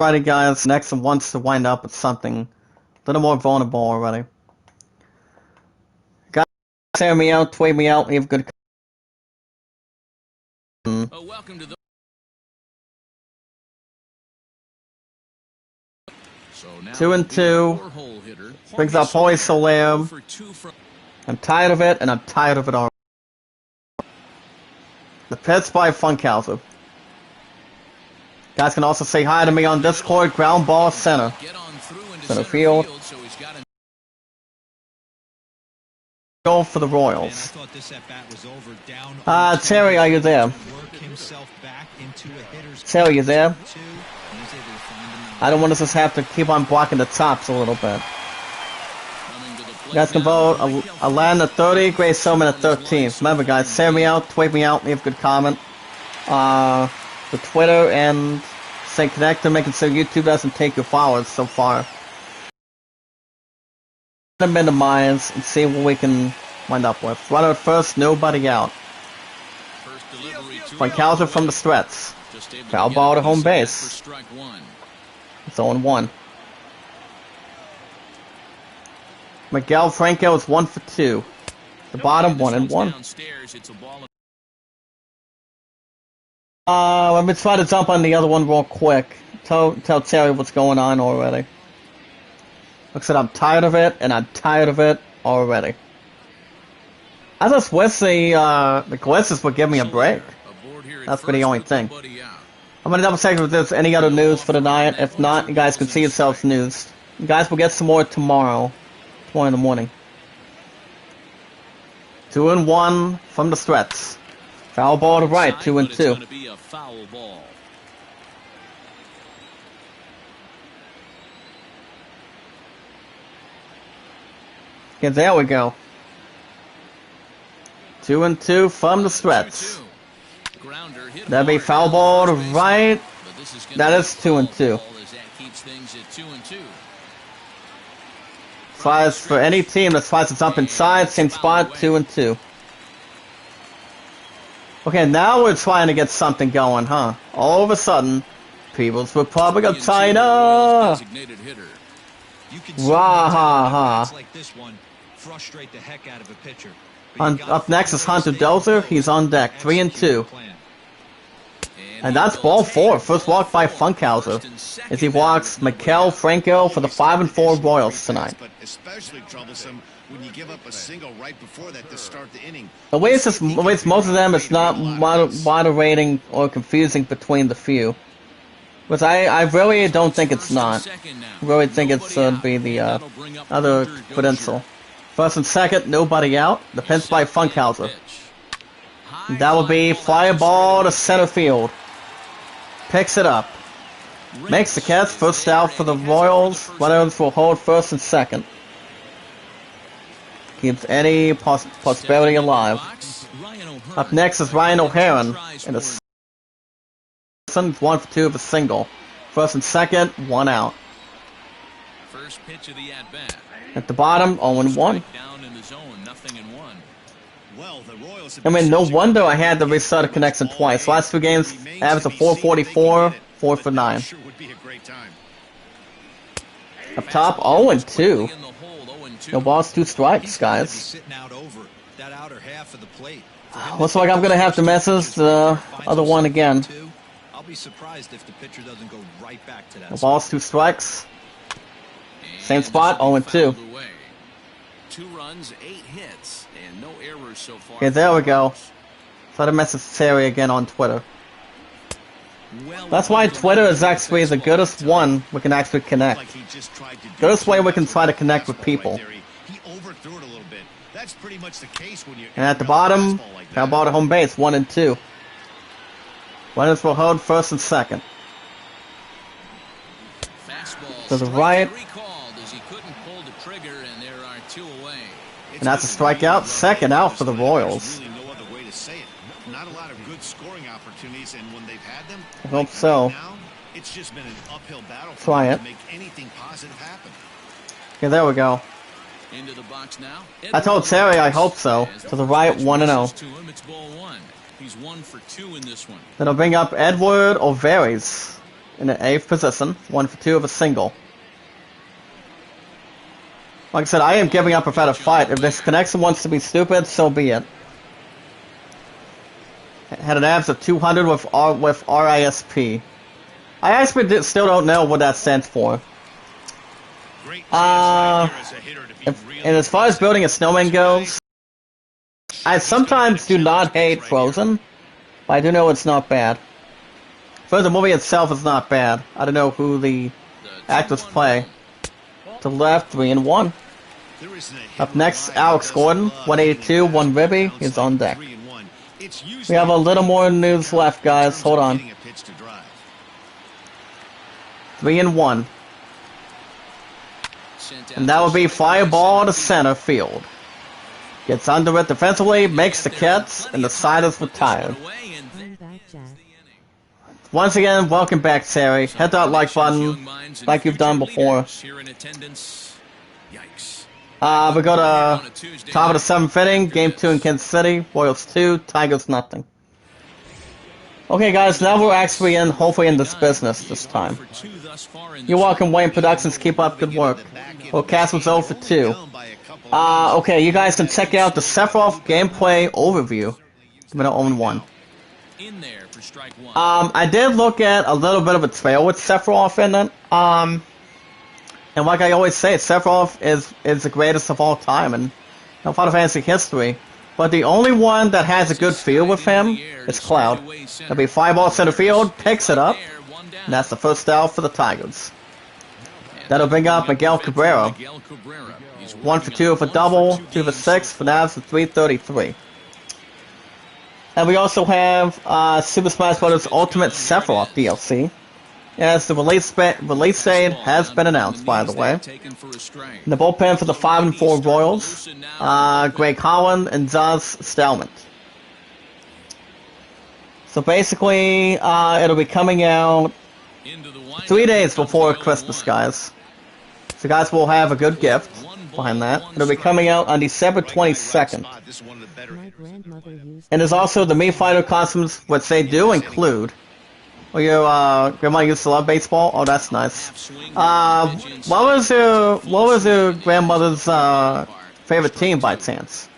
Alrighty guys, next one wants to wind up with something a little more vulnerable already. Guys, hear me out, tweet me out, leave good Welcome to the 2-2 brings up Holy Soler. I'm tired of it, and I'm tired of it already. The pitch by Funkhauser. Guys can also say hi to me on Discord. Ground ball center. Center field. Goal for the Royals. Terry, are you there? Terry, you there? I don't want us to have to keep on blocking the tops a little bit. You guys can vote Alan at 30, Grace Silman at 13. Remember guys, share me out, tweet me out, leave a good comment. The Twitter and stay connected, making sure YouTube doesn't take your followers so far. Minimize and see what we can wind up with. Runner at first, nobody out. Funkhauser from the stretch. Foul ball to home base. It's 0-1. Miguel Franco is 1 for 2. The bottom 1-1. Let me try to jump on the other one real quick. Tell Terry what's going on already. Like I said, I'm tired of it, and I'm tired of it already. I just wish the Glizzards would give me a break. That's the only thing. I'm gonna double check if there's any other news for tonight. If not, you guys can see yourselves news. You guys will get some more tomorrow in the morning. 2-1 from the stretch. Foul ball to right, 2-2. Okay, there we go. 2-2 from the stretch. That'd be foul ball to right. That is 2-2. Tries for any team that tries to jump inside, same spot, 2-2. Okay, now we're trying to get something going, huh? All of a sudden, People's Republic of China! Wahaha! Up next is Hunter Dozer. He's on deck, 3-2. And that's ball 4. First walk by Funkhauser as he walks Miguel Franco for the 5-4 Royals tonight. The way it's most of them, it's not moderating or confusing between the few. Which I really don't think it's not. I really think it's be the other credential. First and second, nobody out. The pinch by Funkhauser. That will be fly ball to center field. Picks it up. Makes the catch. First out for the Royals. Runners will hold first and second. Keeps any possibility alive. Up next is Ryan O'Haron. And the 1 for 2 of a single. First and second, 1 out. At the bottom, 0-1. I mean, no wonder I had to restart a connection twice. Last 2 games, average of 444, 4 for 9. Up top, 0-2. No balls, 2 strikes, guys. Looks like I'm gonna have to message the other one again. No balls, 2 strikes. Same spot, 0-2. 2 runs, 8 hits, and no errors so far. Okay, there we go. Try to message Terry again on Twitter. That's why Twitter is actually the goodest one we can actually connect. Goodest way we can try to connect with people. And at the bottom, how about a home base, 1-2. Runners will hold first and second. To the right. And that's a strikeout. Second out for the Royals. I hope so. Try it. Okay, there we go. I told Terry I hope so. To the right, 1-0. That'll bring up Edward O'Veres. in the 8th position, 1 for 2 of a single. Like I said, I am giving up a better fight. If this connection wants to be stupid, so be it. Had an average of 200 with RISP. I actually still don't know what that stands for. And as far as building a snowman goes, I sometimes do not hate Frozen, but I do know it's not bad. The movie itself is not bad. I don't know who the actors play. To the left, 3-1. Up next, Alex Gordon, 182, 1 ribby, is on deck. We have a little more news left, guys. Hold on. 3-1. And that will be fly ball to center field. Gets under it defensively, makes the catch, and the side is retired. Once again, welcome back, Terry. Hit that like button, like you've done before. We go to top of the 7th inning, Game 2 in Kansas City. Royals 2, Tigers nothing. Okay, guys, now we're actually hopefully in this business this time. You're welcome, Wayne Productions. Keep up good work. Well, Cast was 0 for 2. Okay, you guys can check out the Sephiroth gameplay overview. I'm gonna own one. I did look at a little bit of a trail with Sephiroth in it. And like I always say, Sephiroth is the greatest of all time in Final Fantasy history. But the only one that has a good feel with him is Cloud. That'll be fly ball center field, picks it up, and that's the first out for the Tigers. That'll bring up Miguel Cabrera. 1 for 2 for double, 2 for 6 for Navs at 333. And we also have Super Smash Bros. Ultimate Sephiroth DLC. Yes, the release date has been announced, by the way. In the bullpen for the 5 and 4 Royals, Greg Holland and Zaz Stalman. So basically, it'll be coming out 3 days before Christmas, guys. So guys will have a good gift behind that. It'll be coming out on December 22nd. And there's also the Mii Fighter costumes, which they do include. Oh, your grandma used to love baseball? Oh, that's nice. What was your grandmother's favorite team by chance?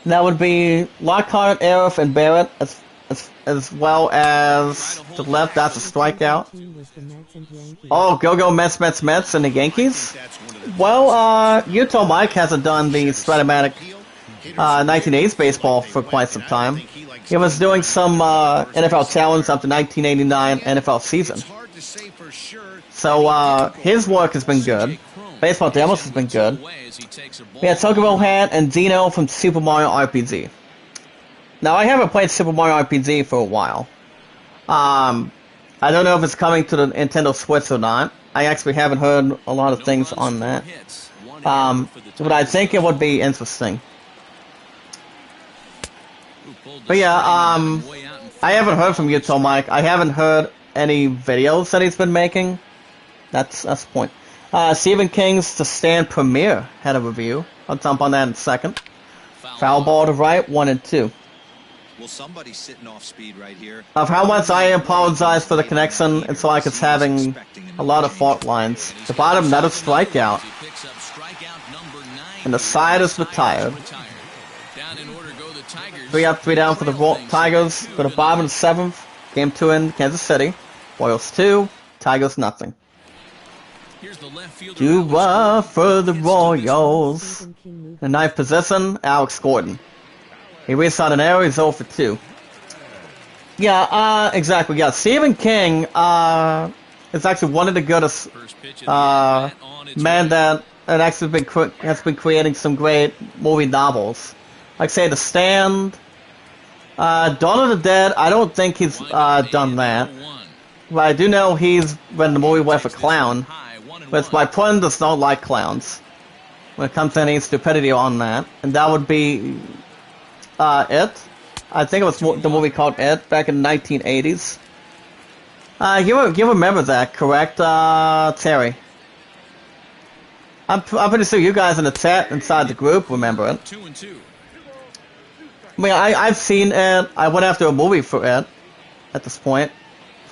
That would be Lockhart, Arif, and Barrett, as well as to the left. That's a strikeout. Oh, go Mets, and the Yankees. Well, Utah Mike hasn't done the Stratomatic 1980s baseball for quite some time. He was doing some NFL challenge up to 1989 NFL season. So his work has been good. Baseball demos has been good. We had Tokubo Hat and Dino from Super Mario RPG. Now I haven't played Super Mario RPG for a while. I don't know if it's coming to the Nintendo Switch or not. I actually haven't heard a lot of things on that. But I think it would be interesting. But yeah, I haven't heard from Utah Mike. I haven't heard any videos that he's been making. That's the point. Stephen King's The Stand premiere had a review. I'll jump on that in a second. Foul ball to right, 1 and 2. Well, somebody's sitting off speed right here. Of how much I apologize for the connection, it's like it's having a lot of fault lines. The bottom, not a strikeout. And the side is retired. 3 up, 3 down for the Tigers. Go to bottom of the 7th. Game 2 in Kansas City. Royals 2, Tigers nothing. 2 for the Royals. In 9th position, Alex Gordon. He reached on an error, he's 0 for 2. Yeah, exactly, yeah. Stephen King is actually one of the goodest men that actually has been creating some great movie novels. Like, say, The Stand, Dawn of the Dead, I don't think he's done that. But I do know he's been in the movie with a clown. But my friend does not like clowns when it comes to any stupidity on that. And that would be It. I think it was the movie called It back in the 1980s. You remember that, correct, Terry? I'm pretty sure you guys in the chat inside the group remember it. I mean, I've seen it. I went after a movie for it at this point.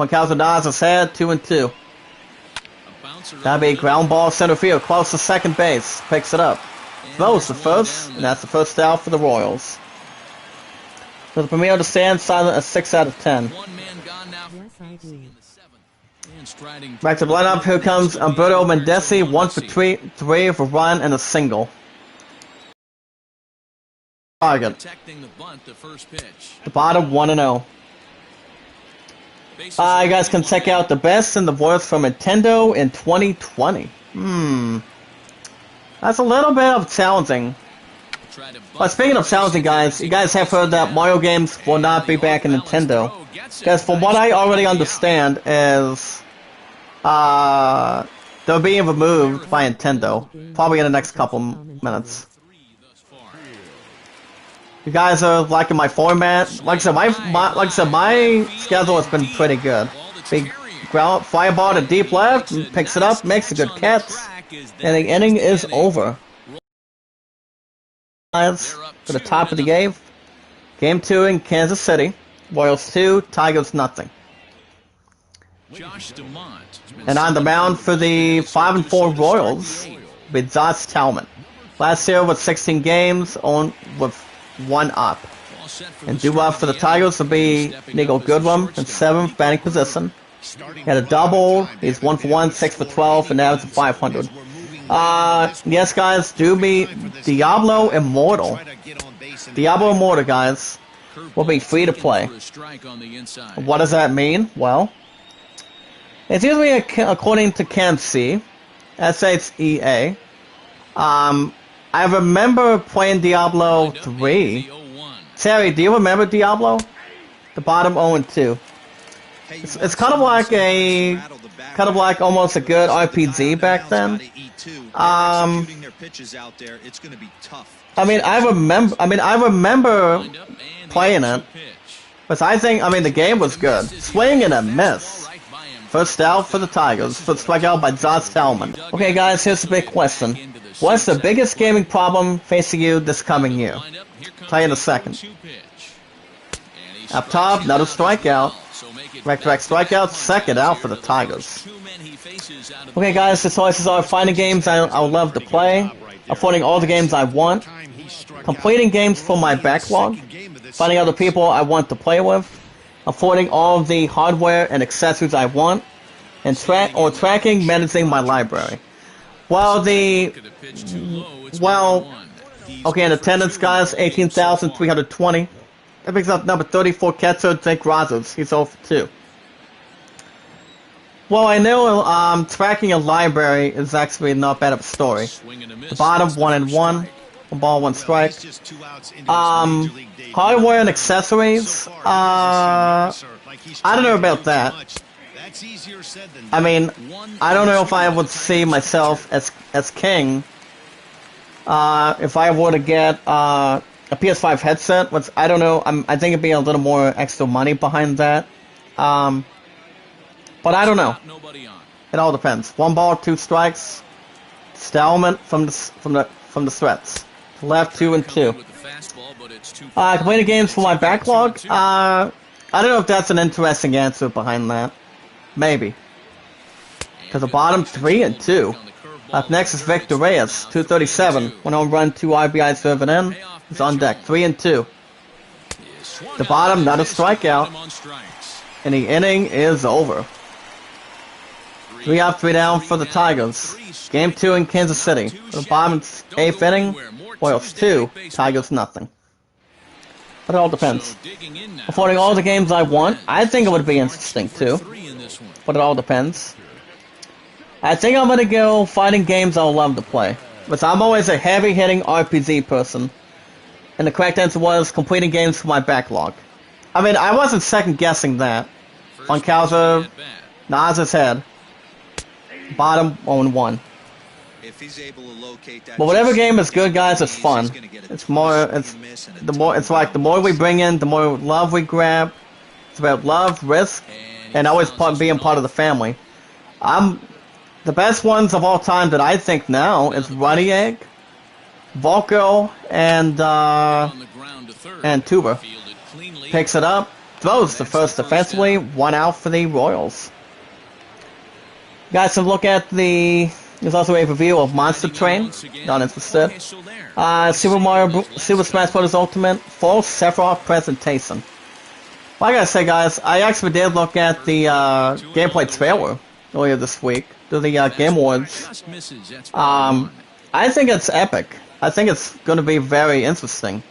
Foncalzo nods his head, 2-2. That'll be a ground ball center field, close to second base. Picks it up. Throws the first, and that's the first out for the Royals. So the Premier to stand silent at 6 out of 10. Back to the lineup. Here comes Umberto Mendesi, 1 for 3 for a run and a single. Target. The bottom 1-0. You guys can check out the best and the worst from Nintendo in 2020. That's a little bit of challenging. But speaking of challenging, guys, you guys have heard that Mario games will not be back in Nintendo. Because from what I already understand is, they're being removed by Nintendo. Probably in the next couple minutes. You guys are liking my format. Like I said, my schedule has been pretty good. Big ground fly ball to deep left, picks it up, makes a good catch, and the inning is over. To the top of the game. Game 2 in Kansas City. Royals 2, Tigers nothing. And on the mound for the 5-4 Royals with Josh Tallman. Last year with 16 games on with 1 up. And due up for the Tigers will be Nico Goodwin in 7th batting position. He had a double. He's 1 for 1, 6 for 12, and now it's a 500. Yes, guys, do be Diablo Immortal. Diablo Immortal, guys, will be free to play. What does that mean? Well, it's usually according to CAMC, SHEA. I remember playing Diablo 3. Terry, do you remember Diablo? The bottom 0-2. It's kind of like almost a good RPG back then. I mean, I remember playing it, but I mean, the game was good. Swing and a miss. First out for the Tigers. First strikeout by Josh Tallman. Okay, guys, here's the big question. What's the biggest gaming problem facing you this coming year? Play in a second. Up top, another strikeout. Back-to-back strikeouts, second out for the Tigers. Okay, guys, the choices are finding games I would love to play, affording all the games I want, completing games for my backlog, finding other people I want to play with, affording all of the hardware and accessories I want, and tracking, managing my library. Okay, in attendance, guys, 18,320. That brings up number 34 catcher, Jake Rogers. He's 0 for 2. Well, I know tracking a library is actually not bad of a story. The bottom 1-1, 1 ball, 1 strike. Hardware and accessories. I don't know about that. I mean, I don't know if I would see myself as king if I were to get a PS5 headset, which I don't know. I think it'd be a little more extra money behind that. But I don't know. It all depends. 1 ball, 2 strikes. Stallman from the threats. Left 2-2. Completed games for my backlog. I don't know if that's an interesting answer behind that. Maybe. Because the bottom 3-2. Up next is Victor Reyes, 237. 1 home run, 2 RBIs driven in. He's on deck, 3-2. The bottom, not a strikeout. And the inning is over. 3 up, 3 down for the Tigers. Game 2 in Kansas City. The bottom 8th inning, Royals 2, Tigers nothing. But it all depends. Affording all the games I want, I think it would be interesting too. But it all depends. I think I'm gonna go finding games I'll love to play. But I'm always a heavy-hitting RPG person. And the correct answer was completing games for my backlog. I mean, I wasn't second-guessing that. Foncalzo nods his head. Bottom 0-1. But whatever game is good, guys, it's fun. It's like the more we bring in, the more love we grab. It's about love, risk, and always being part of the family. The best ones of all time that I think now is Runny Egg, Volko, and Tuber. Picks it up, throws the first defensively, 1 out for the Royals. Guys, so look at there's also a review of Monster Train, not interested. Super Smash Bros. Ultimate, full Sephiroth presentation. Well, I gotta say, guys, I actually did look at the gameplay trailer earlier this week, to the Game Awards. I think it's epic. I think it's gonna be very interesting.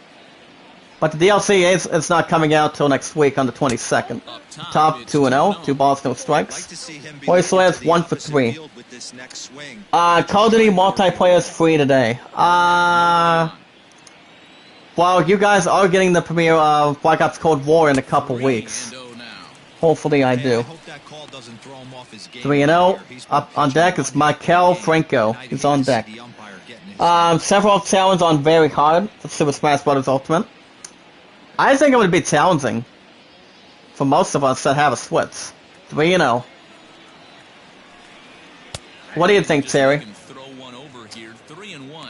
But the DLC is not coming out till next week on the 22nd. Top 2-0, 2 balls, no strikes. Voice Last 1 for 3. Call of Duty multiplayer is free today. Well, you guys are getting the premiere of Black Ops Cold War in a couple weeks. Hopefully I do. 3-0. Up on deck is Michael Franco. He's on deck. Several challenges on very hard for Super Smash Bros. Ultimate. I think it would be challenging for most of us that have a Switch. 3-0. What do you think, Terry?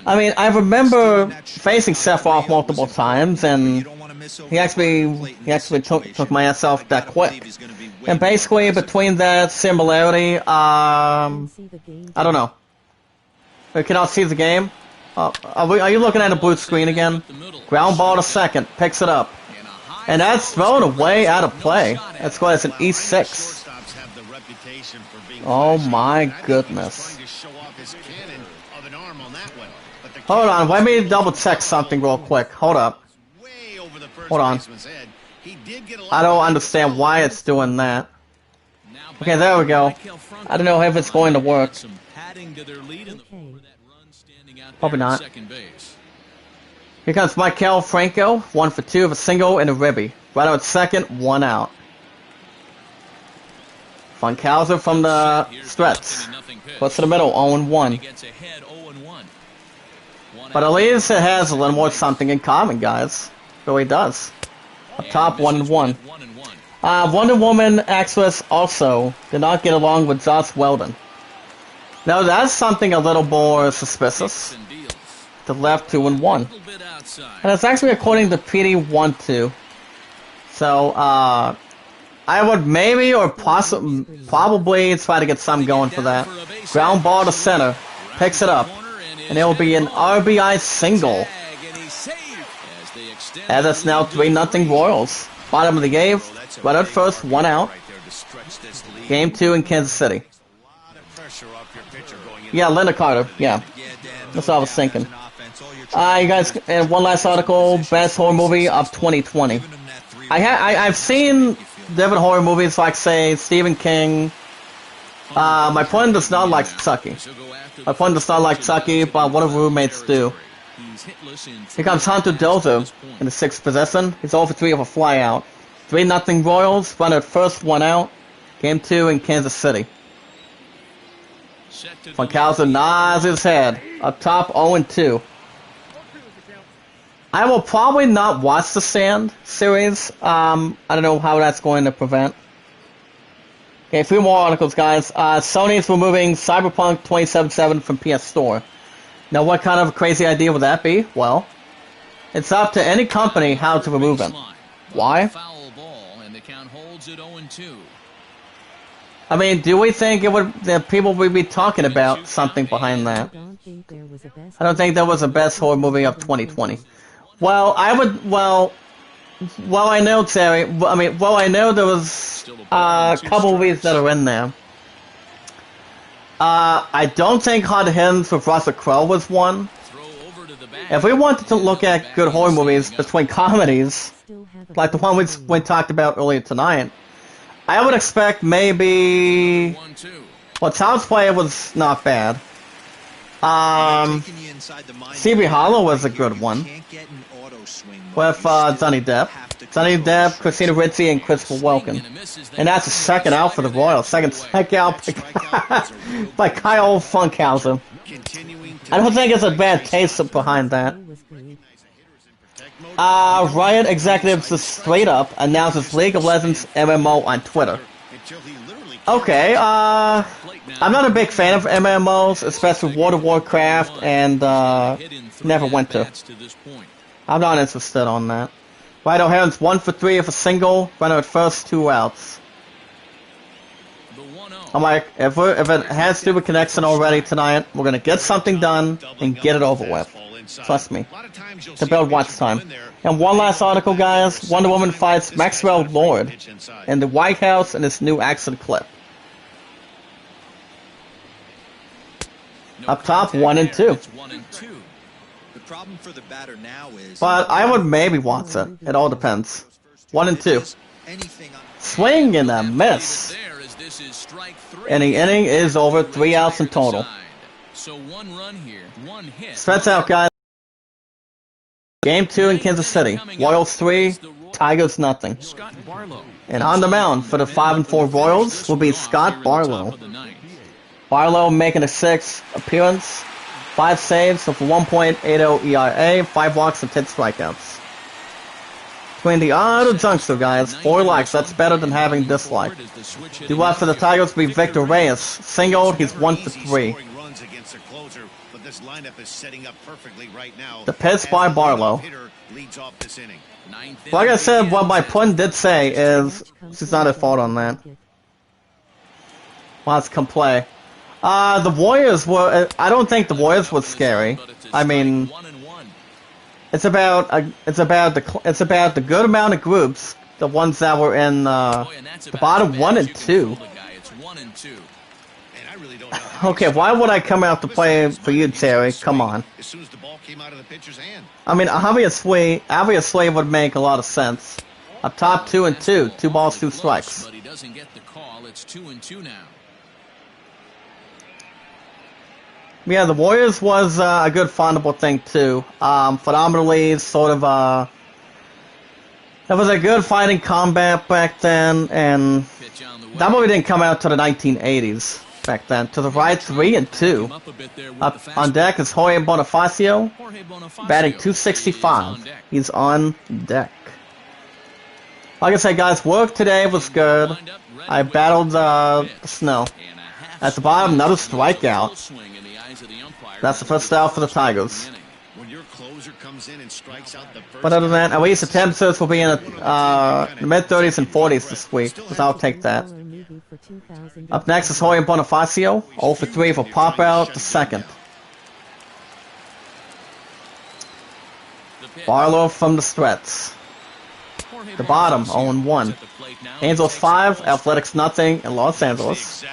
I mean, I remember facing Sephiroth multiple times, and he actually took my ass off that quick. And basically, between that similarity, I don't know. We cannot see the game. Are you looking at a blue screen again? Ground ball to second, picks it up. And that's thrown away out of play. That's why it's an E6. Oh my goodness. Hold on, let me double check something real quick. Hold up. Hold on. I don't understand why it's doing that. Okay, there we go. I don't know if it's going to work. Probably not. Here comes Michael Franco, 1 for 2 of a single and a ribby. Right out second, 1 out. Funkhauser from the stretch. Puts to the middle, 0-1. But at least it has a little more something in common, guys. It really does. Up top, 1-1. Wonder Woman actress also did not get along with Joss Weldon. Now that's something a little more suspicious. To left, 2-1. And it's actually according to PD12. So, I would maybe or probably try to get some going for that. Ground ball to center. Picks it up. And it will be an RBI single. As it's now 3-0 Royals. Bottom of the game. Right at first, 1 out. Game 2 in Kansas City. Yeah, Linda Carter. Yeah. That's what I was thinking. You guys, and one last article, best horror movie of 2020. I've seen different horror movies like, say, Stephen King. My friend does not like Chucky. My friend does not like Chucky, but what do roommates do? Here comes Hunter Dozo in the 6th possession. He's 0 for 3 of a flyout. 3-0 Royals, run at first, 1 out. Game 2 in Kansas City. Funkhauser nods his head. Up top, 0-2. I will probably not watch the Stand series. I don't know how that's going to prevent. Okay, a few more articles, guys. Sony's removing Cyberpunk 2077 from PS Store. Now, what kind of a crazy idea would that be? Well, it's up to any company how to remove it. Why? I mean, do we think that people would be talking about something behind that? I don't think there was a best horror movie of 2020. Well, I know, Terry. I know there was a couple movies that are in there. I don't think Hot Hymns with Russell Crowe was one. If we wanted to look at good horror movies between comedies, like the one we talked about earlier tonight, I would expect maybe... Well, Child's Play was not bad. CB Hollow was a good one. With Johnny Depp, Christina Ricci, and Christopher Walken. And that's the second out for the Royals. Second out by Kyle Funkhauser. I don't think it's a bad taste behind that. Riot executives just straight up announces League of Legends MMO on Twitter. Okay, I'm not a big fan of MMOs, especially World of Warcraft and Neverwinter. I'm not interested on that. Right O'Haron's 1 for 3 of a single. Runner at first, 2 outs. I'm like, if it has to be connection already tonight, we're gonna get something done and get it over with. Trust me. To build watch time. And one last article, guys. Wonder Woman fights Maxwell Lord in the White House in this new action clip. Up top, 1 and 2. The problem for the batter now is, but I would maybe watch it. It all depends. 1 and 2. Swing and a miss. And the inning is over. 3 outs in total. Spreads out, guys. Game 2 in Kansas City. Royals 3, Tigers nothing. And on the mound for the 5-4 Royals will be Scott Barlow. Barlow making a 6th appearance. 5 saves with a 1.80 ERA, 5 walks and 10 strikeouts. Between the odd juncture, guys, 4 likes. That's better than having dislike. The left for the Tigers will be Victor Reyes. Single, he's 1 for 3. The pitch by Barlow. Like I said, what my pun did say is she's not at fault on that. Let's come play. The Warriors were. I don't think the Warriors was scary. I mean, it's about the good amount of groups, the ones that were in the bottom 1 and 2. Okay, why would I come out to play for you, Terry? Come on. I mean, obviously, it would make a lot of sense. Up top, 2 and 2, 2 balls, 2 strikes. But he doesn't get the call. It's 2 and 2 now. Yeah, the Warriors was a good findable thing too. Phenomenally, sort of it was a good fighting combat back then, and that movie didn't come out till the 1980s back then. To the right, 3 and 2. Up on deck is Jorge Bonifacio, batting .265. He's on deck. Like I said, guys, work today was good. I battled the snow. At the bottom, another strikeout. That's the first out for the Tigers. But other than that, at least the temperatures will be in the mid-30s and 40s this week, so I'll take that. Up next is Jorge Bonifacio, 0 for 3 for pop-out, the second. Barlow from the Strets. The bottom, 0-1. Angels 5, Athletics nothing in Los Angeles.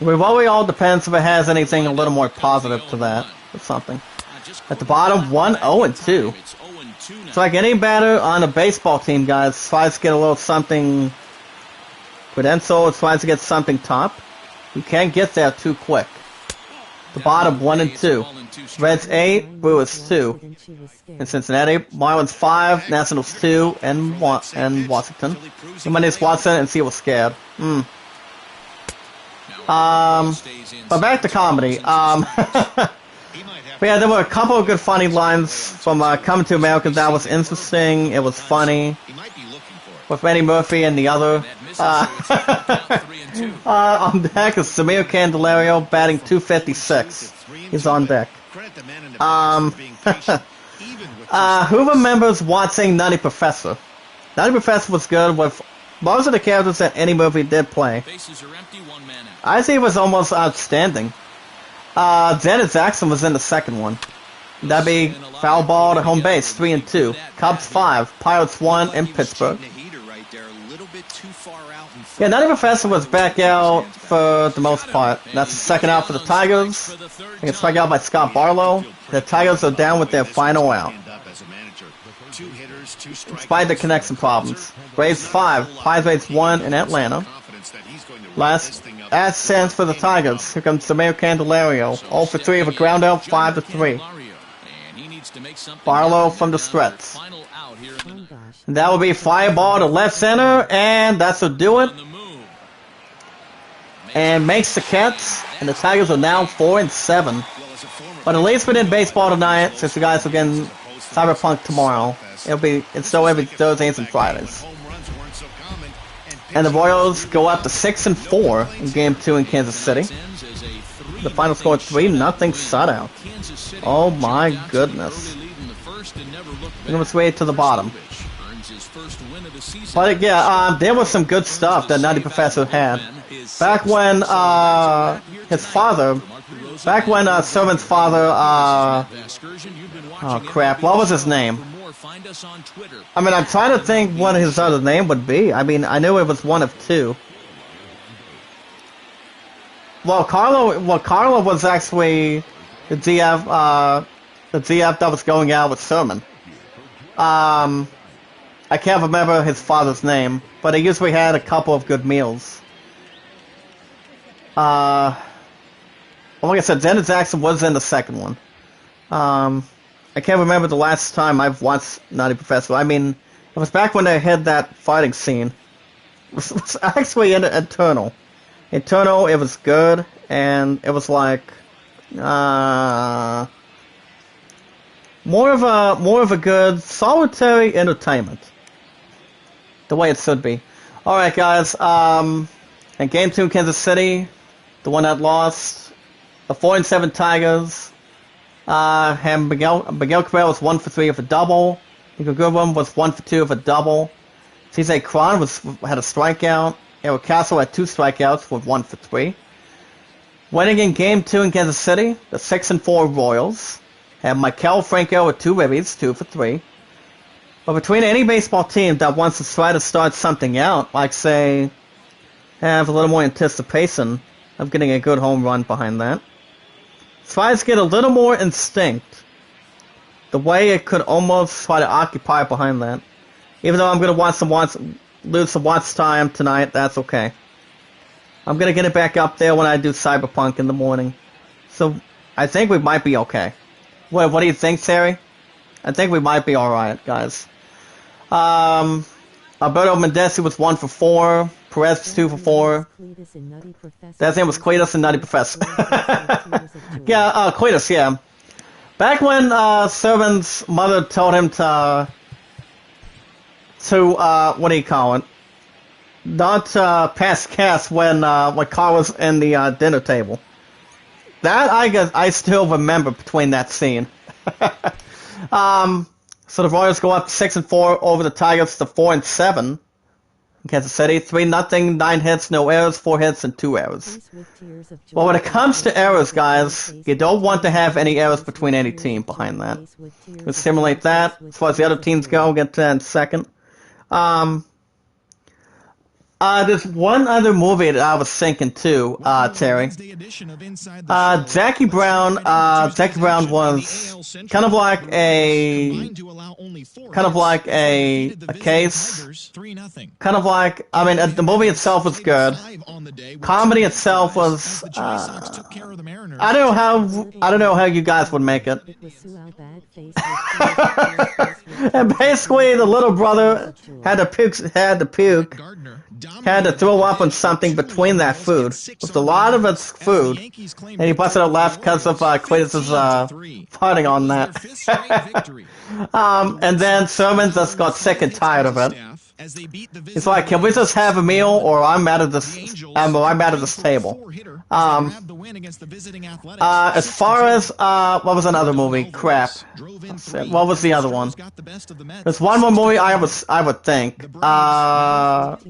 Well, it all depends if it has anything a little more positive to that or something. At the bottom, 1-0-2. It's like any batter on a baseball team, guys, tries to get a little something credential, tries to get something top. You can't get there too quick. The bottom, 1-2. Reds 8, Brewers 2. In Cincinnati, Marlins 5, Nationals 2, and Washington. My name's Watson, and see what's scared. But back to comedy. But yeah, there were a couple of good funny lines from Coming to America that was interesting. It was funny. With Eddie Murphy and the other. On deck is Samir Candelario batting .256. He's on deck. Who remembers watching Nutty Professor? Nutty Professor was good with most of the characters that Eddie Murphy did play. I think it was almost outstanding. Janet Jackson was in the second one. That'd be foul ball to home base, 3 and 2. Cubs 5, Pirates 1 in Pittsburgh. Yeah, Nutty Professor was back out for the most part. That's the second out for the Tigers. They get struck out by Scott Barlow. The Tigers are down with their final out. Despite the connection problems. Braves 5, Pirates 1 in Atlanta. Last chance for the Tigers. Here comes Samir Candelario. 0 for 3 of a ground out, 5 to 3. Barlow from the Strets. And that will be fly ball to left center, and that's will do it. And makes the catch, and the Tigers are now 4 and 7. But at least within baseball tonight, since you guys are getting Cyberpunk tomorrow, it's still every Thursdays and Fridays. And the Royals go up to 6 and 4 in Game 2 in Kansas City. The final score 3-0 shutout. Oh my goodness. It was way to the bottom. But yeah, there was some good stuff that Nutty Professor had. Back when his father, back when Servant's father, oh crap, what was his name? I mean, I'm trying to think what his other name would be. I mean, I knew it was one of two. Well, Carlo was actually the DF that was going out with Sermon. I can't remember his father's name, but he usually had a couple of good meals. Like I said, Dennis Jackson was in the second one. I can't remember the last time I've watched Nutty Professor. I mean, it was back when they had that fighting scene. It was actually in Eternal. Eternal, it was good, and it was like more of a good solitary entertainment, the way it should be. All right, guys. And Game 2 in Kansas City, the one that lost, the 4-7 Tigers. And Miguel Cabrera was 1 for 3 of a double. Nico Goodwin was 1 for 2 of a double. CJ Cron had a strikeout. Eric Castle had 2 strikeouts with 1 for 3. Winning in Game 2 in Kansas City, the 6-4 Royals had Maikel Franco with 2 ribbies, 2 for 3. But between any baseball team that wants to try to start something out, like say, have a little more anticipation of getting a good home run behind that, tries to get a little more instinct, the way it could almost try to occupy behind that. Even though I'm going to lose some watch time tonight, that's okay. I'm going to get it back up there when I do Cyberpunk in the morning. So I think we might be okay. What do you think, Terry? I think we might be alright, guys. Alberto Mendesi was 1 for 4. Perez was 2 for 4. That name was Cletus and Nutty Professor. Yeah, Cletus, yeah. Back when Servant's mother told him to what do you call it? Not pass cast when Carl was in the dinner table. That I guess I still remember between that scene. So the Royals go up 6-4 over the Tigers to 4-7. Kansas City, 3-0, 9 hits, no errors, 4 hits, and 2 errors. Well, when it comes to errors, guys, you don't want to have any errors between any team behind that. We'll simulate that. As far as the other teams go, we'll get to that in a second. There's one other movie that I was thinking too, Terry. Jackie Brown was kind of like a case. Kind of like, I mean, the movie itself was good. Comedy itself was, I don't know how you guys would make it. And basically, the little brother had to throw up on something between that food. It was a lot of its food, and he busted out laughing because of Cletus's farting on that. And then Sermon just got sick and tired of it. He's like, "Can we just have a meal, or I'm out of this table." As far as what was another movie? Crap. What was the other one? There's one more movie I would think. What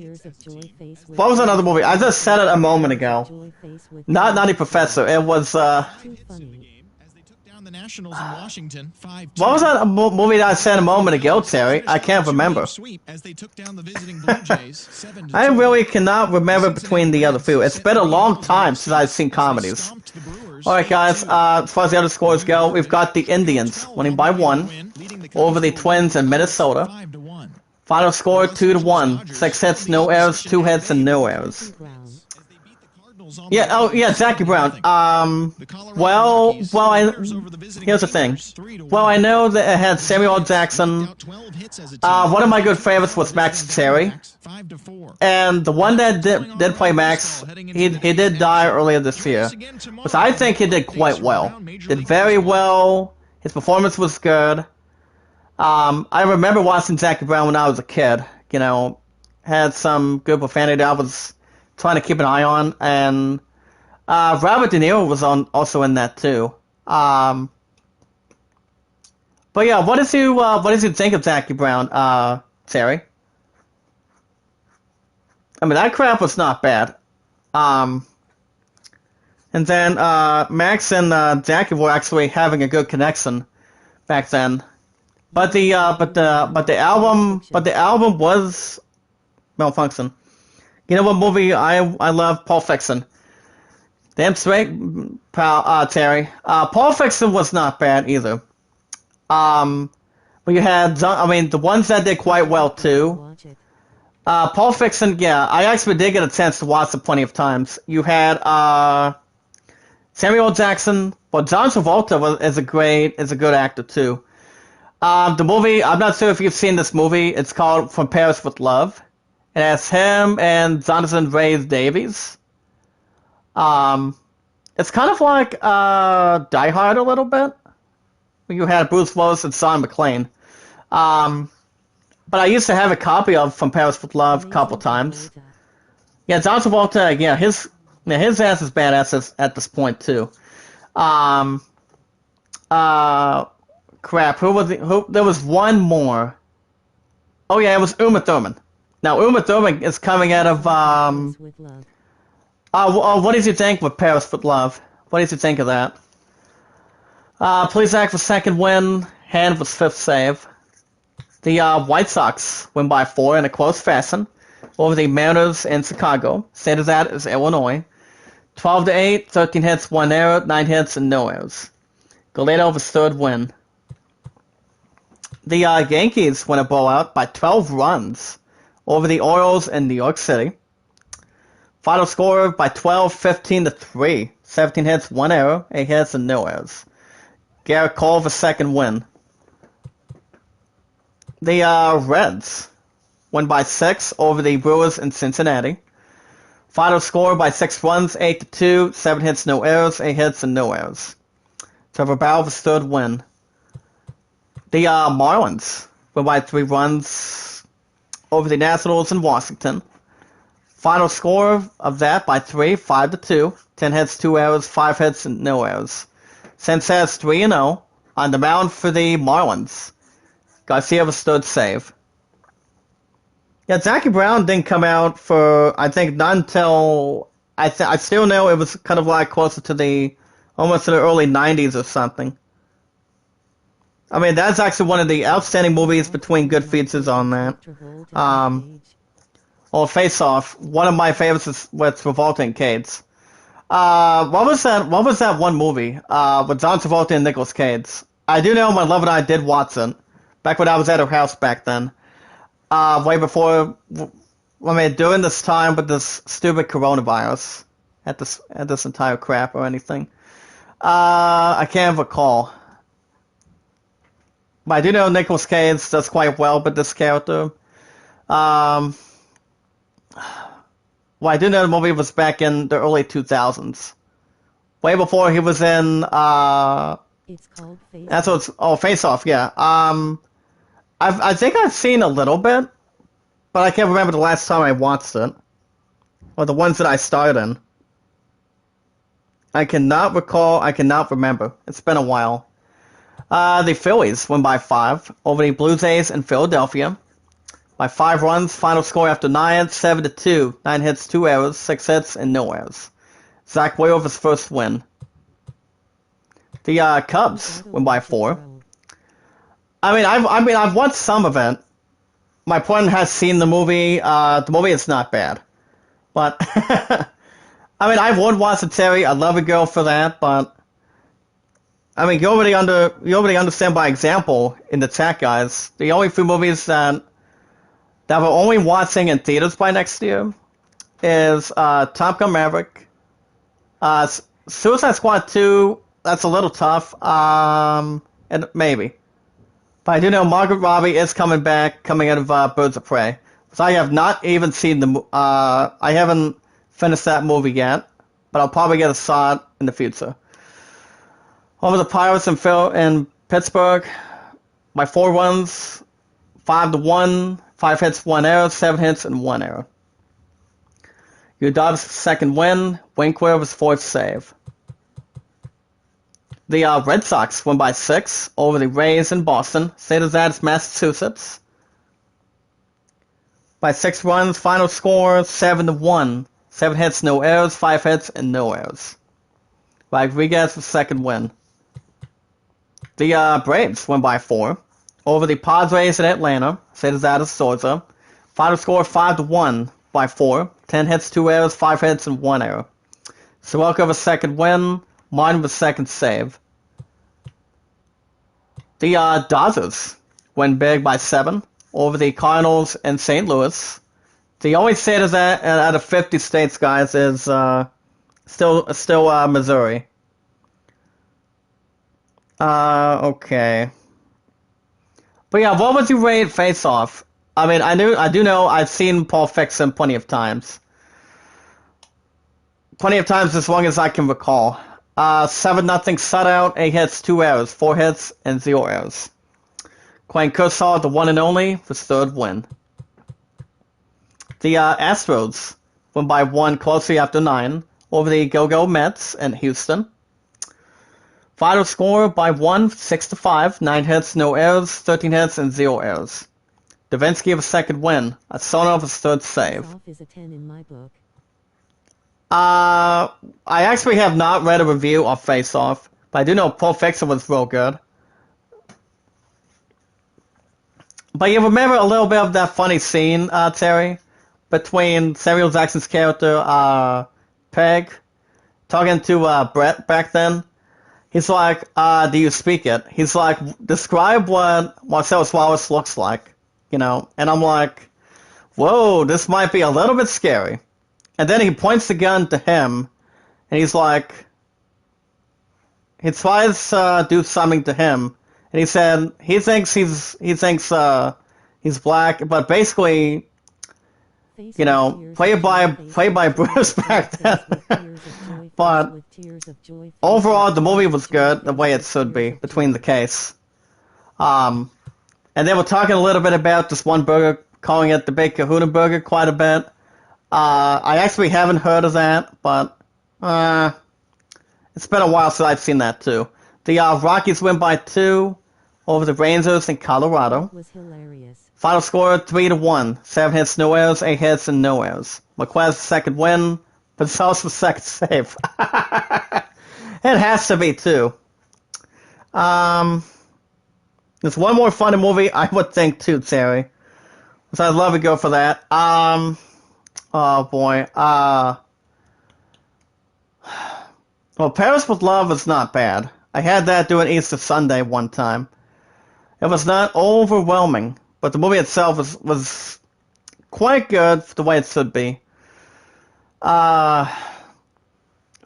was another movie? I just said it a moment ago. Not Nutty Professor. It was what was that movie that I said a moment ago, Terry? I can't remember. I really cannot remember between the other two. It's been a long time since I've seen comedies. Alright, guys, as far as the other scores go, we've got the Indians winning by 1 over the Twins in Minnesota. Final score 2-1. 6 hits, no errors, 2 hits, and no errors. Yeah, Jackie Brown. Here's the thing. Well, I know that it had Samuel L. Jackson. One of my good favorites was Max Terry. And the one that did play Max, he did die earlier this year. But I think he did quite well. Did very well. His performance was good. I remember watching Jackie Brown when I was a kid. You know, had some good profanity I was trying to keep an eye on, and Robert De Niro was also in that too. But yeah, what did you think of Jackie Brown, Terry? I mean, that crap was not bad. Um, and then Max and Jackie were actually having a good connection back then. But the album was malfunction. You know what movie I love? Pulp Fiction. Damn straight, pal, Terry. Pulp Fiction was not bad either. But you had, I mean, the ones that did quite well too. Pulp Fiction, yeah, I actually did get a chance to watch it plenty of times. You had Samuel L. Jackson, but John Travolta is a good actor too. The movie, I'm not sure if you've seen this movie. It's called From Paris with Love. It has him and Jonathan Rhys Davies. It's kind of like Die Hard a little bit. You had Bruce Willis and Son McClane. But I used to have a copy of From Paris with Love a couple times. Yeah, John Travolta, yeah, his ass is badass at this point too. Crap, there was one more. Oh yeah, it was Uma Thurman. Now Uma Thurman is coming out of what did you think with Paris with Love? What did you think of that? Please act for second win. Hand was fifth save. The White Sox win by 4 in a close fashion over the Mariners in Chicago. State of that is Illinois. 12-8, 13 hits, 1 error, 9 hits, and no errors. Gallardo was third win. The Yankees win a blowout by 12 runs over the Orioles in New York City. Final score by 12, 15-3. 17 hits, 1 error, 8 hits, and no errors. Garrett Cole for second win. The Reds won by 6 over the Brewers in Cincinnati. Final score by 6 runs, 8-2, 7 hits, no errors, 8 hits, and no errors. Trevor Bauer was third win. The Marlins won by 3 runs over the Nationals in Washington. Final score of that by 3, 5-2, 10 hits, 2 errors, 5 hits, and no errors. Sanchez 3-0 on the mound for the Marlins. Garcia was third save. Yeah, Jackie Brown didn't come out for, I think, not until, I still know it was kind of like closer to almost to the early 90s or something. I mean, that's actually one of the outstanding movies between good features on that. Face Off, one of my favorites is with Travolta and Cage. What was that one movie, with John Travolta and Nicolas Cage? I do know my love and I did watch it. Back when I was at her house back then. Way before, I mean, during this time with this stupid coronavirus, at this entire crap or anything. I can't recall. But I do know Nicolas Cage does quite well with this character. Well, I do know the movie was back in the early 2000s. Way before he was in, It's called Face that's what it's, Face Off, yeah. I think I've seen a little bit, but I can't remember the last time I watched it. Or the ones that I starred in. I cannot recall, I cannot remember. It's been a while. The Phillies won by 5 over the Blue Jays in Philadelphia. By 5 runs, final score after 9, 7-2. 9 hits, 2 errors, 6 hits, and no errors. Zach Wheeler's first win. The Cubs won by 4. I mean, I've watched some of it. My partner has seen the movie. The movie is not bad, but I mean, I would watch it, Terry. I love a girl for that, but I mean, you already understand by example in the chat, guys. The only 2 movies that we're only watching in theaters by next year is Top Gun Maverick, Suicide Squad 2. That's a little tough, and maybe. But I do know Margaret Robbie is coming out of Birds of Prey. So I have not even seen I haven't finished that movie yet, but I'll probably get a saw it in the future. Over the Pirates in Pittsburgh, by 4 runs, 5-1, 5 hits, 1 error, 7 hits, and 1 error. Your Dodgers' second win. Winkler was fourth save. The Red Sox win by 6 over the Rays in Boston. State of that is Massachusetts. By 6 runs, final score 7-1. 7 hits, no errors, 5 hits, and no errors. Rodriguez the second win. The Braves win by 4 over the Padres in Atlanta. State of that is Souza. Final score 5-1 by 4. 10 hits, 2 errors, 5 hits, and 1 error. Soroka the second win. Martin the second save. The Dodgers win big by 7 over the Cardinals in St. Louis. The only state is that out of 50 states, guys, is still Missouri. Okay. But yeah, what would you rate Face Off? I mean, I do know I've seen Paul fix him plenty of times. Plenty of times as long as I can recall. 7-0 shutout, 8 hits, 2 errors, 4 hits, and 0 errors. Quinn Kershaw, the one and only, his third win. The Astros win by 1 closely after 9 over the Go-Go Mets in Houston. Final score by 1, 6-5, 9 hits, no errors, 13 hits, and 0 errors. Davinsky of a second win. Asonov his third save. Is a 10 in my book. I actually have not read a review of Face Off, but I do know Pulp Fiction was real good. But you remember a little bit of that funny scene, Terry, between Samuel Jackson's character, Peg, talking to Brett back then? He's like, do you speak it? He's like, describe what Marcellus Wallace looks like, you know? And I'm like, whoa, this might be a little bit scary. And then he points the gun to him, and he's like, he tries to do something to him, and he said he thinks he's black, but basically, you know, played by Bruce back then. But overall, the movie was good the way it should be between the case. And they were talking a little bit about this one burger, calling it the Big Kahuna Burger quite a bit. I actually haven't heard of that, but it's been a while since I've seen that too. The Rockies win by 2 over the Rangers in Colorado. Was hilarious. Final score 3-1. 7 hits, no errors, 8 hits, and no errors. McQuaid's second win, but it's also second save. It has to be too. There's one more funny movie I would think too, Terry. So I'd love to go for that. Oh boy. Well, Paris with Love is not bad. I had that doing Easter Sunday one time. It was not overwhelming, but the movie itself was quite good for the way it should be. Trying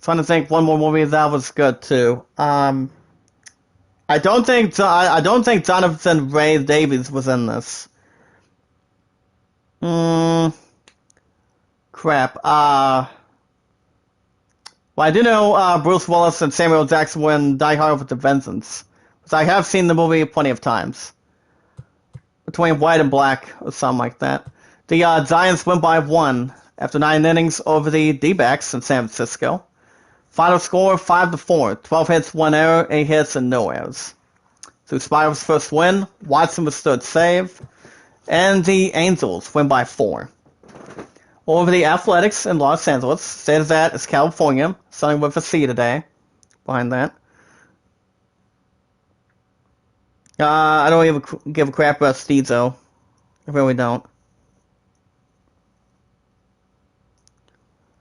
to think one more movie that was good too. I don't think Jonathan Ray Davies was in this. Crap. Well, I do know Bruce Willis and Samuel Jackson win Die Hard with a Vengeance. So I have seen the movie plenty of times. Between white and black, or something like that. The Giants win by 1 after 9 innings over the D-backs in San Francisco. Final score 5-4. 12 hits, 1 error, 8 hits, and no errors. So Spider's first win. Watson was third save. And the Angels win by 4. Over the Athletics in Los Angeles. State of that is California. Starting with a C today. Behind that. I don't even give a crap about Steeds, though. I really don't.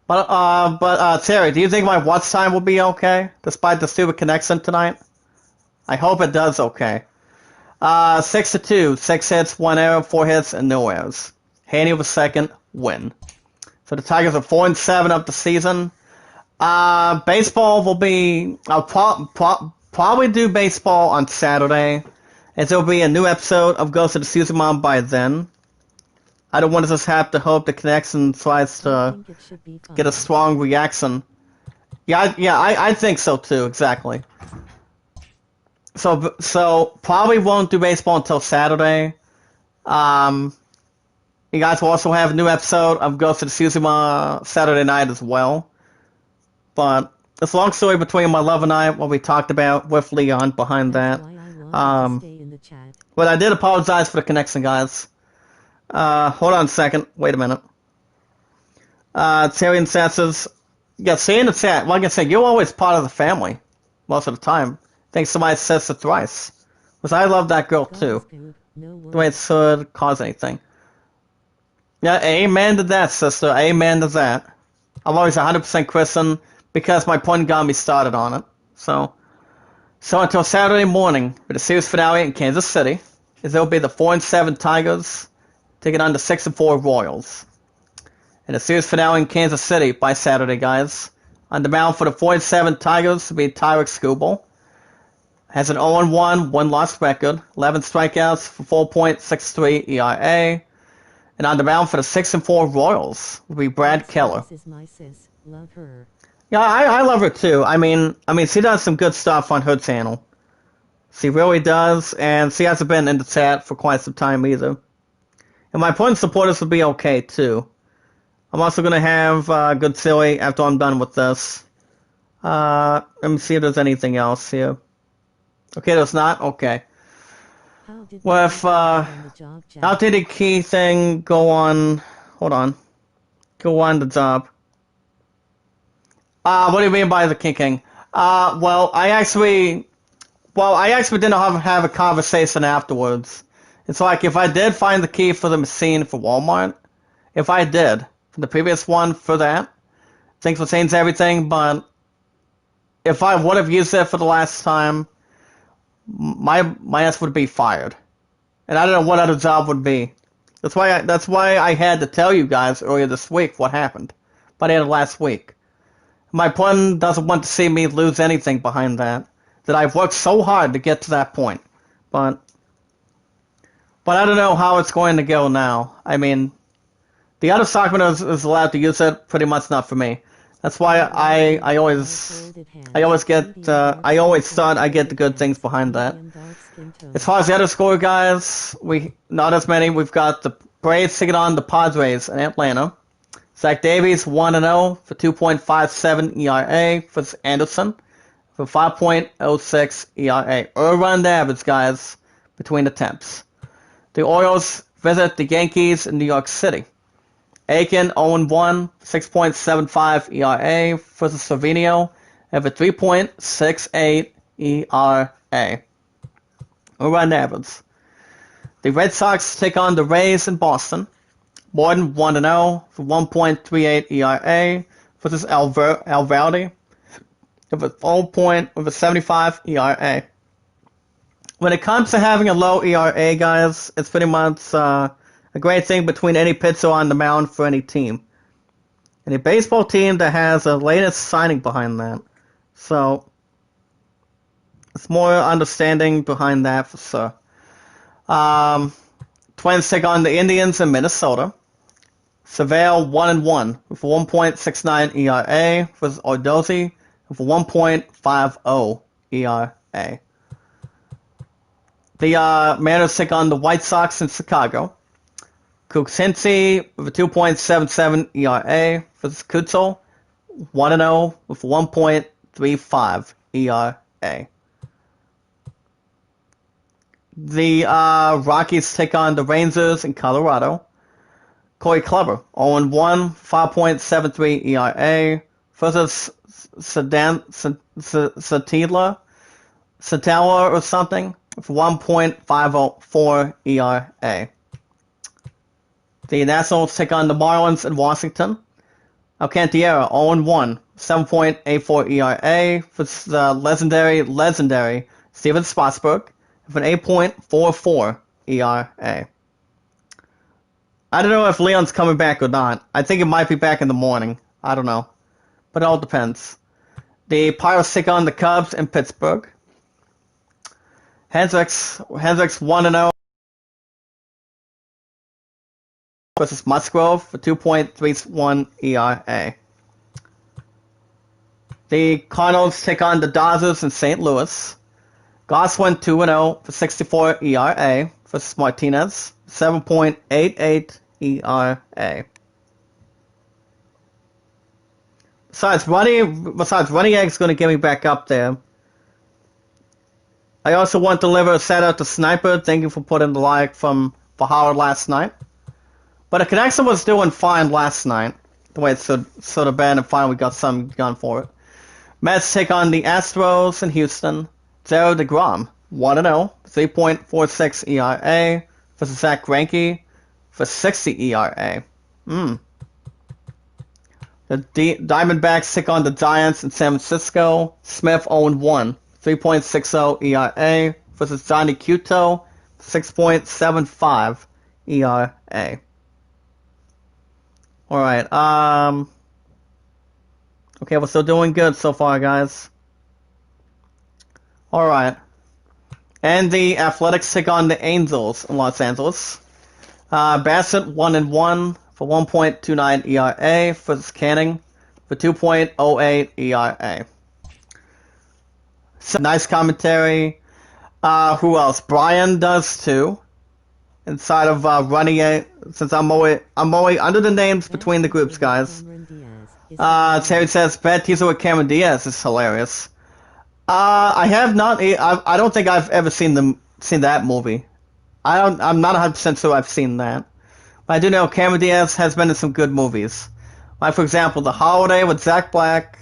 But Terry, do you think my watch time will be okay, despite the stupid connection tonight? I hope it does okay. 6-2, 6 hits, 1 error, 4 hits, and no errors. Haney was second, win. So the Tigers are 4-7 up the season. Baseball will be. I'll probably do baseball on Saturday, and there'll be a new episode of Ghost of Tsushima by then. I don't want to just have to hope the connection tries to get a strong reaction. I think so too, exactly. So probably won't do baseball until Saturday. You guys will also have a new episode of Ghost of Tsushima Saturday night as well. But It's a long story between my love and I, what we talked about with Leon behind that. That's why I wanted to stay in the chat. But I did apologize for the connection, guys. Hold on a second. Wait a minute. Tyrion says, yeah, see in the chat, like I said, you're always part of the family. Most of the time. I think somebody says it thrice. Because I love that girl, God too. is good. No The way it should cause anything. Yeah, amen to that, sister. Amen to that. I'm always 100% Christian because my point got me started on it. So until Saturday morning, with the series finale in Kansas City, is there will be the 4-7 Tigers taking on the 6-4 Royals. And the series finale in Kansas City by Saturday, guys. On the mound for the 4-7 Tigers will be Tyreek Skubal. Has an 0-1 one-loss record, 11 strikeouts for 4.63 ERA. And on the mound for the 6-4 Royals will be Brad Keller. This is my sis. Love her. Yeah, I love her too. I mean, she does some good stuff on her channel. She really does, and she hasn't been in the chat for quite some time either. And my point supporters will be okay too. I'm also gonna have Good Silly after I'm done with this. Let me see if there's anything else here. Okay, there's not? Okay. How did Well, the if, on the job, Jack? how did the key thing go on? Hold on. Go on the job. What do you mean by the kinking? Well, I actually didn't have a conversation afterwards. It's like, if I did find the key for the machine for Walmart, if I did, for the previous one for that, things would change everything, but if I would have used it for the last time, my ass would be fired. And I don't know what other job would be. That's why I had to tell you guys earlier this week what happened. By the end of last week. My pun doesn't want to see me lose anything behind that. That I've worked so hard to get to that point. But I don't know how it's going to go now. I mean, the other stockman is allowed to use it, pretty much not for me. That's why I always thought I get the good things behind that. As far as the other score, guys, not as many. We've got the Braves taking on the Padres in Atlanta. Zach Davies 1-0 for 2.57 ERA for Anderson for 5.06 ERA. Run average, guys, between the temps. The Orioles visit the Yankees in New York City. Aiken 0-1, 6.75 ERA versus Savinio have a 3.68 ERA. Run average. The Red Sox take on the Rays in Boston. Morton 1-0 for 1.38 ERA versus Alvalde with a 75 ERA. When it comes to having a low ERA, guys, it's pretty much a great thing between any pitcher on the mound for any team. Any baseball team that has a latest signing behind that. So, it's more understanding behind that for sure. Twins take on the Indians in Minnesota. Savale 1-1 with 1.69 ERA versus Ordozi with 1.50 ERA. The Mariners take on the White Sox in Chicago. Kuczynski with a 2.77 ERA versus Kutzel 1-0 with 1.35 ERA. The Rockies take on the Rangers in Colorado. Corey Kluber 0-1, 5.73 ERA versus Satella or something with 1.504 ERA. The Nationals take on the Marlins in Washington. Alcantara 0-1, 7.84 ERA versus the legendary Steven Strasburg with an 8.44 ERA. I don't know if Leon's coming back or not. I think it might be back in the morning. I don't know. But it all depends. The Pirates take on the Cubs in Pittsburgh. Hendricks 1-0 versus Musgrove for 2.31 ERA. The Cardinals take on the Dodgers in St. Louis. Goswin 2-0 for 64 ERA versus Martinez, 7.88 ERA. Besides, Runny Egg's going to get me back up there. I also want to deliver a shout out to Sniper. Thank you for putting the like for Howard last night. But the connection was doing fine last night. The way it sort of been, and finally got some gun for it. Mets take on the Astros in Houston. 0 DeGrom, 1-0, 3.46 ERA versus Zach Greinke for 60 ERA. The Diamondbacks take on the Giants in San Francisco. Smith 0-1, 3.60 ERA versus Johnny Cueto, 6.75 ERA. Alright, okay, we're still doing good so far, guys. Alright. And the Athletics take on the Angels in Los Angeles. Bassett 1-1 for 1.29 ERA versus Canning for 2.08 ERA. So, nice commentary. Who else? Brian does too. Inside of Running, since I'm always under the names between the groups, guys. Terry says bad teaser with Cameron Diaz is hilarious. I have not. I don't think I've ever seen that movie. I'm not 100% sure I've seen that. But I do know Cameron Diaz has been in some good movies. Like for example, The Holiday with Jack Black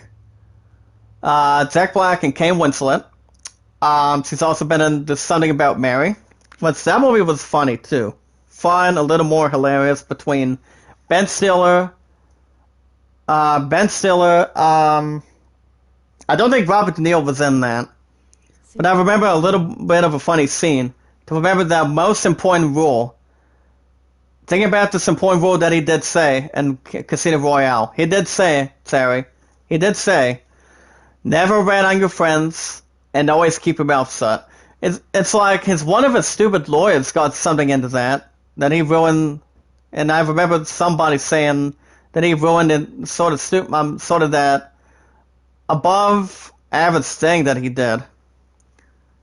and Kane Winslet. She's also been in There's Something About Mary. But that movie was funny too. Fun, a little more hilarious between Ben Stiller. I don't think Robert De Niro was in that. But I remember a little bit of a funny scene. To remember that most important rule. Think about this important rule that he did say in Casino Royale. He did say, Terry, never rat on your friends and always keep your mouth shut. It's like one of his stupid lawyers got something into that he ruined, and I remember somebody saying that he ruined it, sort of that above average thing that he did.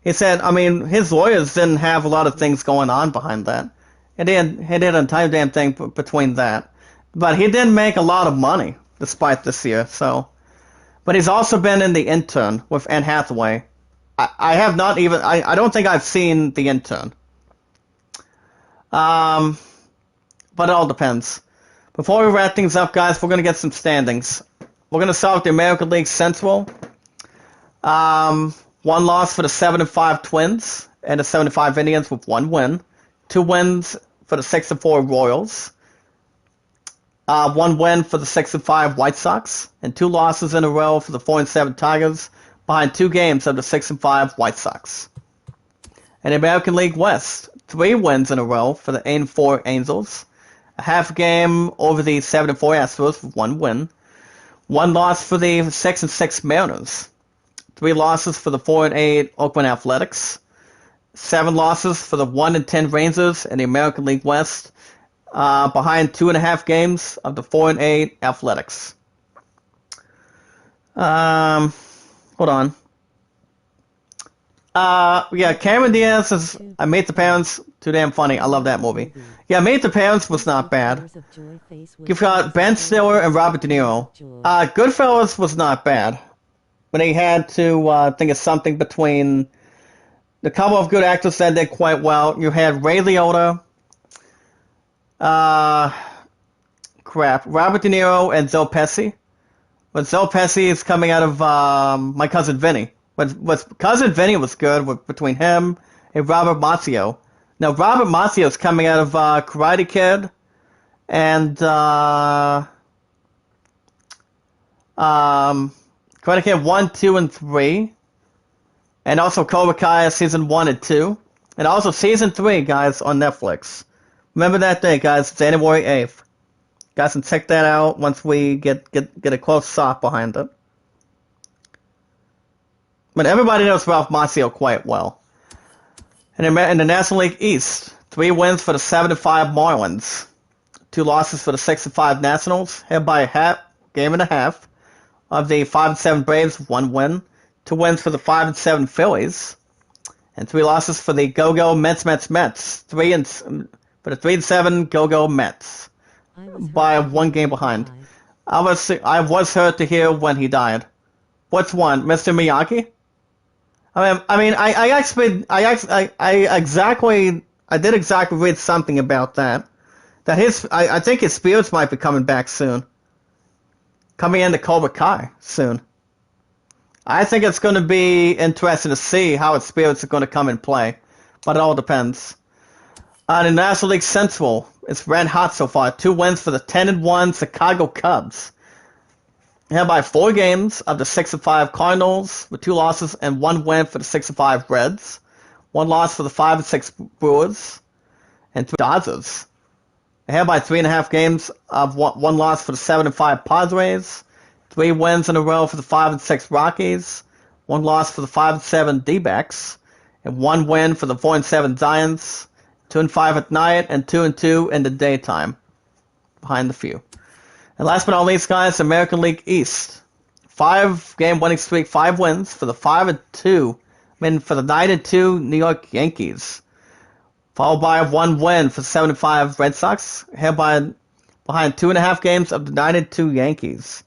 He said, I mean, his lawyers didn't have a lot of things going on behind that. He did an entire damn thing between that, but he did make a lot of money despite this year. So, but he's also been in The Intern with Anne Hathaway. I have not even. I don't think I've seen The Intern. But it all depends. Before we wrap things up, guys, we're gonna get some standings. We're gonna start with the American League Central. One loss for the 7-5 Twins and the 7-5 Indians with 1 win. 2 wins for the 6-4 Royals. 1 win for the 6-5 White Sox, and 2 losses in a row for the 4-7 Tigers, behind 2 games of the 6-5 White Sox. In the American League West, 3 wins in a row for the 8-4 Angels, a half game over the 7-4 Astros with 1 win, 1 loss for the 6-6 Mariners, 3 losses for the 4-8 Oakland Athletics, 7 losses for the 1-10 Rangers in the American League West, behind 2.5 games of the 4-8 Athletics. Hold on. Yeah, Cameron Diaz is I Meet the Parents. Too damn funny. I love that movie. Yeah, Meet the Parents was not bad. You've got Ben Stiller and Robert De Niro. Goodfellas was not bad. When he had to think of something between the couple of good actors that did quite well. You had Ray Liotta, Robert De Niro and Joe Pesci. But Joe Pesci is coming out of My Cousin Vinny. But Cousin Vinny was good between him and Robert Macchio. Now, Robert Macchio is coming out of Karate Kid and Karate Kid 1, 2, and 3. And also Cobra Kai Season 1 and 2. And also Season 3, guys, on Netflix. Remember that day, guys. It's January 8th. Guys can check that out once we get a close shot behind it. But everybody knows Ralph Macchio quite well. And in the National League East, 3 wins for the 7-5 Marlins, 2 losses for the 6-5 Nationals, held by a game and a half of the 5-7 Braves, 1 win, 2 wins for the 5-7 Phillies, and 3 losses for the Go-Go Mets. For the 3-7 Go-Go Mets, by 1 game behind. I was hurt to hear when he died. What's one, Mr. Miyagi? I did exactly read something about that. I think his spirits might be coming back soon. Coming into Cobra Kai soon. I think it's going to be interesting to see how its spirits are going to come in play, but it all depends. The National League Central, it's red hot so far. 2 wins for the 10-1 Chicago Cubs. Held by 4 games of the 6-5 Cardinals, with 2 losses and 1 win for the 6-5 Reds, 1 loss for the 5-6 Brewers, and 3 Dodgers. Held by 3.5 games of 1 loss for the 7-5 Padres, 3 wins in a row for the 5-6 Rockies, 1 loss for the 5-7 D-backs, and 1 win for the 4-7 Giants, 2-5 at night, and 2-2 in the daytime, behind the few. And last but not least, guys, American League East. 5-game winning streak, 5 wins for the 5-2, for the 9-2 New York Yankees. Followed by 1 win for the 7-5 Red Sox, held behind 2.5 games of the 9-2 Yankees.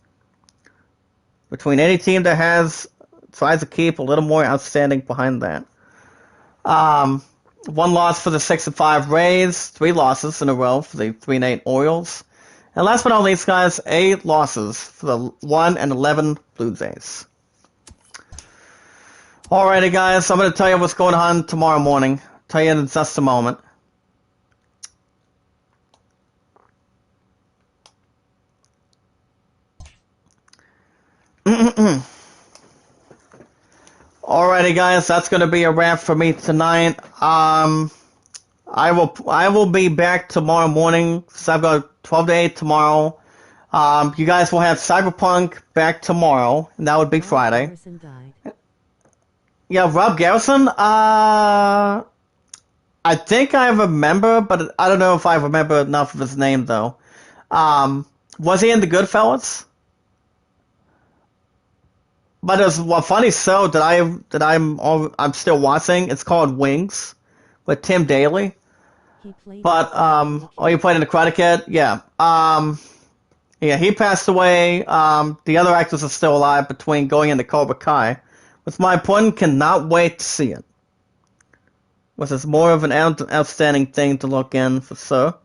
Between any team that tries to keep a little more outstanding behind that. 1 loss for the 6-5 Rays, 3 losses in a row for the 3-8 Orioles. And last but not least, guys, 8 losses for the 1-11 Blue Jays. Alrighty, guys, I'm going to tell you what's going on tomorrow morning. Tell you in just a moment. Alrighty, guys, that's going to be a wrap for me tonight. I will be back tomorrow morning, so I've got 12 to 8 tomorrow. You guys will have Cyberpunk back tomorrow, and that would be Friday. Yeah, Rob Garrison, I think I remember, but I don't know if I remember enough of his name, though. Was he in the Goodfellas? But there's one funny show that I'm still watching. It's called Wings, with Tim Daly. But you played in the Karate Kid? Yeah. Yeah, he passed away. The other actors are still alive between going into Cobra Kai. With my point, cannot wait to see it. Which is more of an outstanding thing to look in for sure.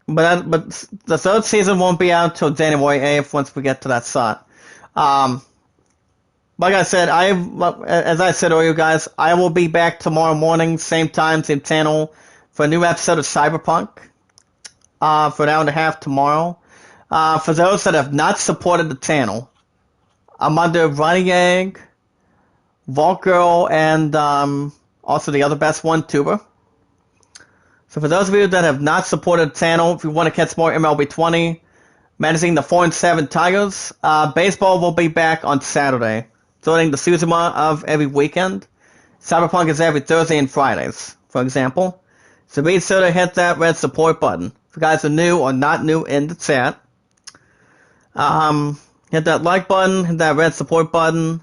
But the 3rd season won't be out till January 8th once we get to that slot. Like I said, as I said earlier, guys, I will be back tomorrow morning, same time, same channel, for a new episode of Cyberpunk, for an hour and a half tomorrow. For those that have not supported the channel, I'm under Ronnie Egg, Vault Girl, and also the other best one, Tuber. So for those of you that have not supported the channel, if you want to catch more MLB 20, managing the 4-7 Tigers, baseball will be back on Saturday, joining the Suzuma of every weekend. Cyberpunk is every Thursday and Fridays, for example. So be sure to hit that red support button. If you guys are new or not new in the chat, hit that like button, hit that red support button.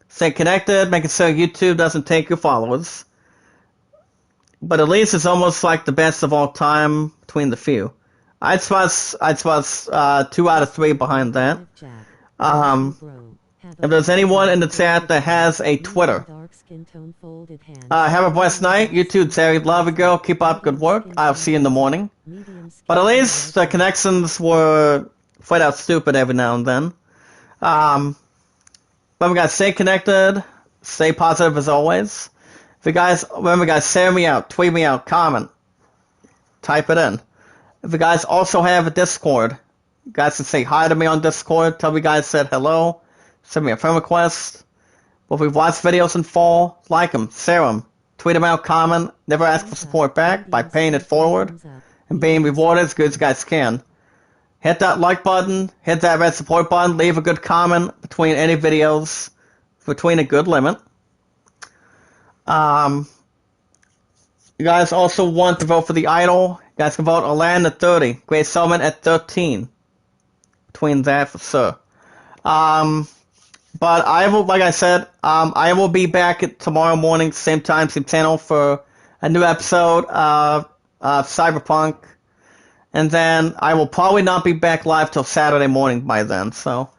Stay connected, making sure YouTube doesn't take your followers. But at least it's almost like the best of all time between the few. I'd spot 2 out of 3 behind that. If there's anyone in the chat that has a Twitter, have a blessed night. You too, Terry. Love you, girl. Keep up good work. I'll see you in the morning. But at least the connections were flat out stupid every now and then. But we gotta stay connected, stay positive as always. If you guys, remember guys, share me out, tweet me out, comment, type it in. If you guys also have a Discord, you guys can say hi to me on Discord, tell me guys said hello, send me a friend request. But if we've watched videos in full, like them, share them, tweet them out, comment, never ask for support back by paying it forward and being rewarded as good as you guys can. Hit that like button, hit that red support button, leave a good comment between any videos, between a good limit. You guys also want to vote for the idol. You guys can vote Alan at 30, Great Summon at 13. Between that for sure. But I will, like I said, I will be back tomorrow morning, same time, same channel for a new episode of Cyberpunk. And then I will probably not be back live till Saturday morning by then, so.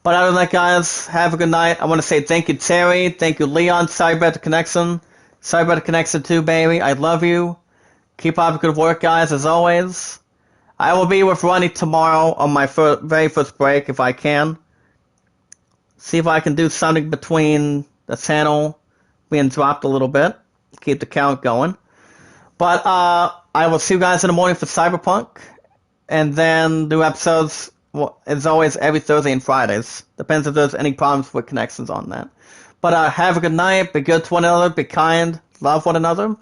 But other than that, guys, have a good night. I want to say thank you, Terry. Thank you, Leon. Sorry about the connection. Sorry about the connection, too, baby. I love you. Keep up the good work, guys, as always. I will be with Ronnie tomorrow on my very first break, if I can. See if I can do something between the channel being dropped a little bit. Keep the count going. But I will see you guys in the morning for Cyberpunk. And then do episodes, well, as always, every Thursday and Fridays. Depends if there's any problems with connections on that. But have a good night. Be good to one another. Be kind. Love one another.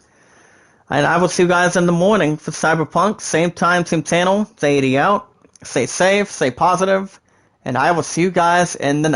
And I will see you guys in the morning for Cyberpunk. Same time, same channel. Stay 80 out. Stay safe. Stay positive. And I will see you guys in the next